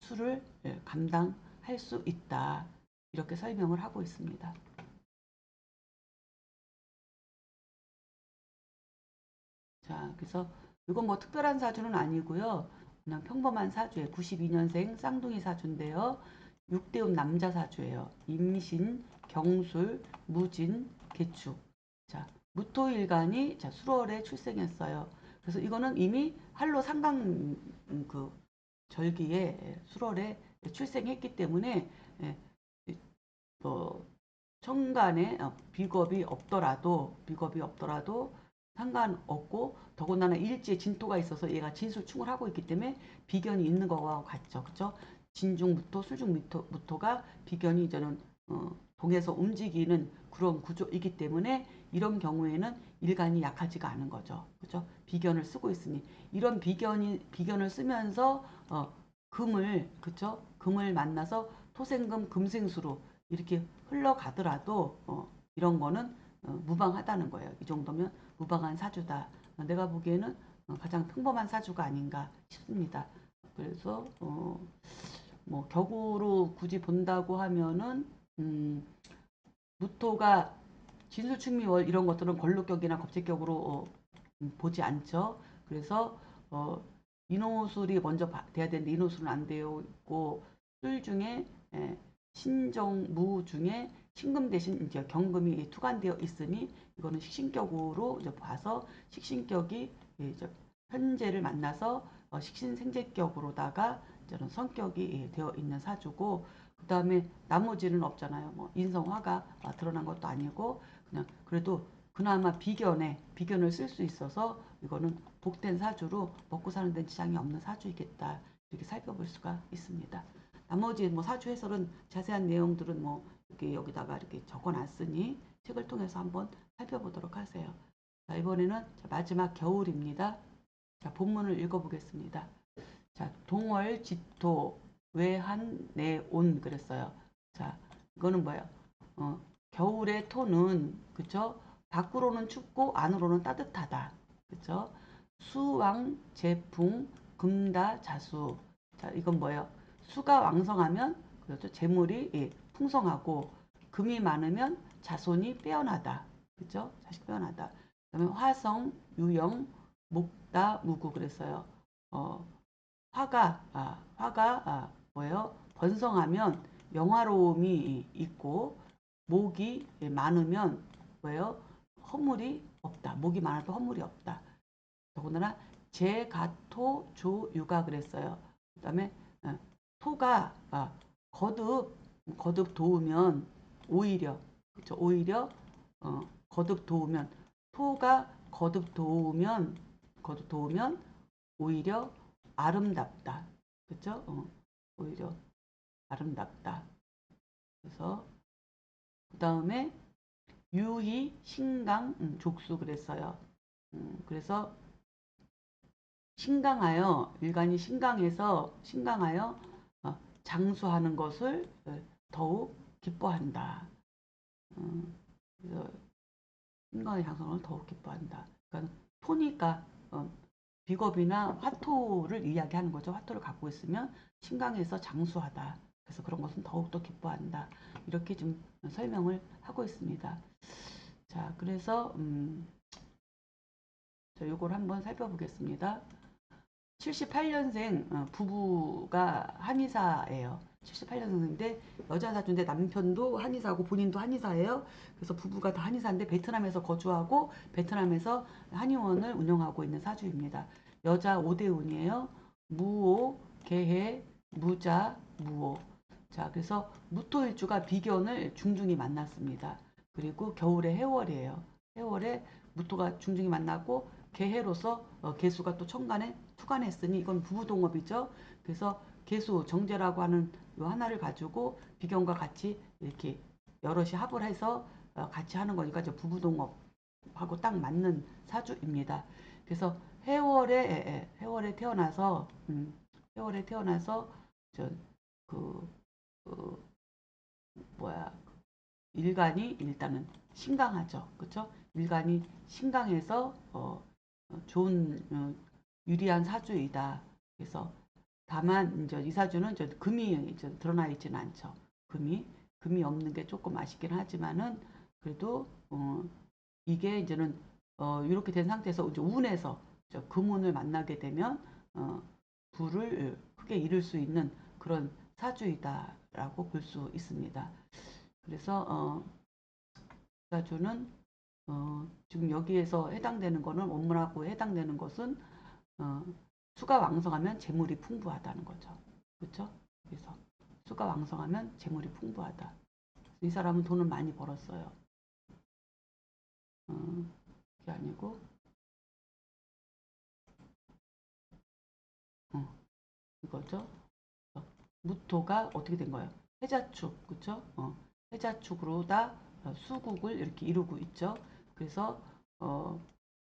수를 감당할 수 있다. 이렇게 설명을 하고 있습니다. 자, 그래서 이건 뭐 특별한 사주는 아니고요. 그냥 평범한 사주예요. 92년생 쌍둥이 사주인데요. 6대운 남자 사주예요. 임신, 경술, 무진, 개축. 자, 무토일간이 자, 수월에 출생했어요. 그래서 이거는 이미 할로 상강 그 절기에 수월에 출생했기 때문에 예, 뭐 천간에 비겁이 없더라도 상관없고, 더군다나 일지에 진토가 있어서 얘가 진술충을 하고 있기 때문에 비견이 있는 거와 같죠. 그쵸? 진중무토, 술중무토가 비견이 이제는 동에서 움직이는 그런 구조이기 때문에 이런 경우에는 일간이 약하지가 않은 거죠. 그죠? 비견을 쓰고 있으니 이런 비견을 쓰면서 금을 만나서 토생금 금생수로 이렇게 흘러가더라도 이런 거는 무방하다는 거예요. 이 정도면 무방한 사주다. 내가 보기에는 가장 평범한 사주가 아닌가 싶습니다. 그래서 뭐 격으로 굳이 본다고 하면은 무토가 진수축미월 이런 것들은 걸록격이나 겁재격으로 보지 않죠. 그래서 인호술이 먼저 돼야 되는데 인호술은 안 되어 있고, 술 중에 신정무 중에 신금 대신 이제 경금이 투관되어 있으니 이거는 식신격으로 이제 봐서 식신격이 이제 현재를 만나서 식신생재격으로다가 저는 성격이 되어 있는 사주고, 그 다음에 나머지는 없잖아요. 뭐 인성화가 드러난 것도 아니고 그냥 그래도 그나마 비견을 쓸 수 있어서 이거는 복된 사주로 먹고 사는 데는 지장이 없는 사주이겠다, 이렇게 살펴볼 수가 있습니다. 나머지 뭐 사주 해설은 자세한 내용들은 뭐 이렇게 여기다가 이렇게 적어놨으니 책을 통해서 한번 살펴보도록 하세요. 자, 이번에는 마지막 겨울입니다. 자, 본문을 읽어보겠습니다. 자, 동월 지토 외한 내온 그랬어요. 자, 이거는 뭐예요? 겨울의 토는 그쵸? 밖으로는 춥고 안으로는 따뜻하다. 그쵸? 수왕 제풍 금다 자수. 자, 이건 뭐예요? 수가 왕성하면 그렇죠? 재물이 풍성하고, 금이 많으면 자손이 빼어나다. 그죠? 자식 빼어나다. 그다음에 화성 유영 목다 무구 그랬어요. 어, 화가 뭐예요? 번성하면 영화로움이 있고, 목이 많으면 뭐예요? 허물이 없다. 목이 많아도 허물이 없다. 더군다나 제가토조유가 그랬어요. 그다음에 토가 거듭 도우면 오히려, 그쵸? 오히려 거듭 도우면, 토가 거듭 도우면 오히려 아름답다. 그쵸? 오히려 아름답다. 그래서 그 다음에 유희 신강 족수 그랬어요. 그래서 신강하여, 일간이 신강하여 장수하는 것을 더욱 기뻐한다. 그래서 신강의 장수를 더욱 기뻐한다. 그러니까 토니까 비겁이나 화토를 이야기하는 거죠. 화토를 갖고 있으면 신강에서 장수하다. 그래서 그런 것은 더욱더 기뻐한다. 이렇게 좀 설명을 하고 있습니다. 자, 그래서 이걸 한번 살펴보겠습니다. 78년생 부부가 한의사예요. 78년생인데 여자 사주인데 남편도 한의사고 본인도 한의사예요. 그래서 부부가 다 한의사인데 베트남에서 거주하고 베트남에서 한의원을 운영하고 있는 사주입니다. 여자 5대운이에요. 무오, 개해, 무자, 무오. 자, 그래서 무토일주가 비견을 중중히 만났습니다. 그리고 겨울에 해월이에요. 해월에 무토가 중중히 만났고 개해로서 개수가 또 천간에 투간했으니 이건 부부동업이죠. 그래서 개수 정제라고 하는 요 하나를 가지고 비견과 같이 이렇게 여럿이 합을 해서 같이 하는 거니까 이제 부부동업하고 딱 맞는 사주입니다. 그래서 해월에 태어나서 저그 그 뭐야, 일간이 일단은 신강하죠. 그쵸? 일간이 신강해서 좋은 유리한 사주이다. 그래서 다만 이제 이 사주는 저 금이 이제 드러나 있지는 않죠. 금이 없는 게 조금 아쉽긴 하지만은 그래도 이게 이제는 이렇게 된 상태에서 이제 운에서 저 금운을 만나게 되면 부를 크게 이룰 수 있는 그런 사주이다라고 볼 수 있습니다. 그래서 사주는 지금 여기에서 해당되는 거는 원문하고 해당되는 것은 수가 왕성하면 재물이 풍부하다는 거죠. 그렇죠? 그래서 수가 왕성하면 재물이 풍부하다. 이 사람은 돈을 많이 벌었어요. 그게 아니고 이거죠. 무토가 어떻게 된 거예요? 해자축, 그렇죠? 해자축으로다 수국을 이렇게 이루고 있죠. 그래서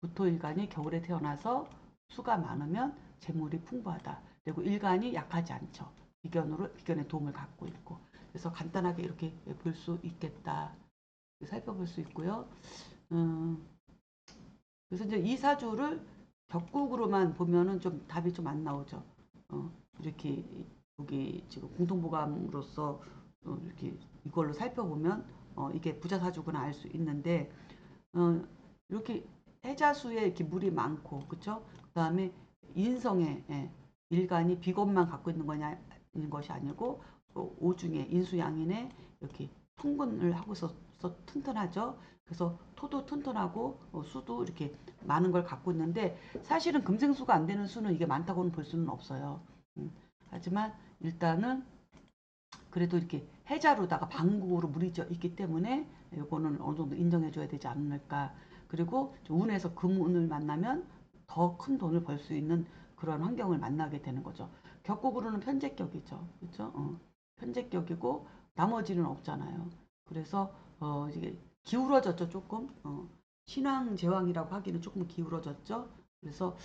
무토일간이 겨울에 태어나서 수가 많으면 재물이 풍부하다. 그리고 일간이 약하지 않죠. 비견의 도움을 갖고 있고. 그래서 간단하게 이렇게 볼 수 있겠다. 살펴볼 수 있고요. 음, 그래서 이제 이 사주를 격국으로만 보면은 좀 답이 좀 안 나오죠. 이렇게 여기 지금 공통보감으로서 이렇게 이걸로 살펴보면 이게 부자사주구나 알 수 있는데 이렇게 해자수에 이렇게 물이 많고 그쵸? 그다음에 인성에 일간이 비겁만 갖고 있는 거냐 있는 것이 아니고 오중에 인수양인에 이렇게 통근을 하고 있어서 튼튼하죠. 그래서 토도 튼튼하고 수도 이렇게 많은 걸 갖고 있는데 사실은 금생수가 안 되는 수는 이게 많다고는 볼 수는 없어요. 하지만 일단은 그래도 이렇게 해자로다가 방국으로 물이 있기 때문에 이거는 어느 정도 인정해 줘야 되지 않을까. 그리고 운에서 금운을 만나면 더 큰 돈을 벌 수 있는 그런 환경을 만나게 되는 거죠. 격국으로는 편제격이죠. 그렇죠? 편제격이고 나머지는 없잖아요. 그래서 이게 기울어졌죠, 조금. 신앙제왕이라고 하기는 조금 기울어졌죠. 그래서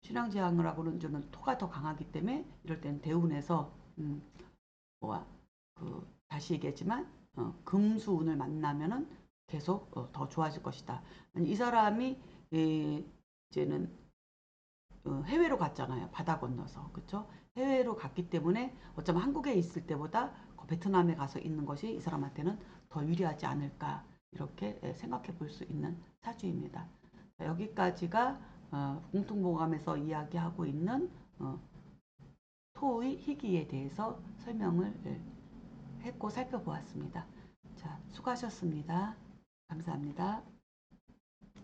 신앙제왕이라고는 저는 토가 더 강하기 때문에 이럴 때는 대운에서 뭐야 다시 얘기했지만 금수운을 만나면은 계속 더 좋아질 것이다. 이 사람이 이제는 해외로 갔잖아요. 바다 건너서 그렇죠? 해외로 갔기 때문에 어쩌면 한국에 있을 때보다 베트남에 가서 있는 것이 이 사람한테는 더 유리하지 않을까 이렇게 생각해 볼 수 있는 사주입니다. 자, 여기까지가 공통보감에서 이야기하고 있는 토의 희기에 대해서 설명을 했고 살펴보았습니다. 자, 수고하셨습니다. 감사합니다.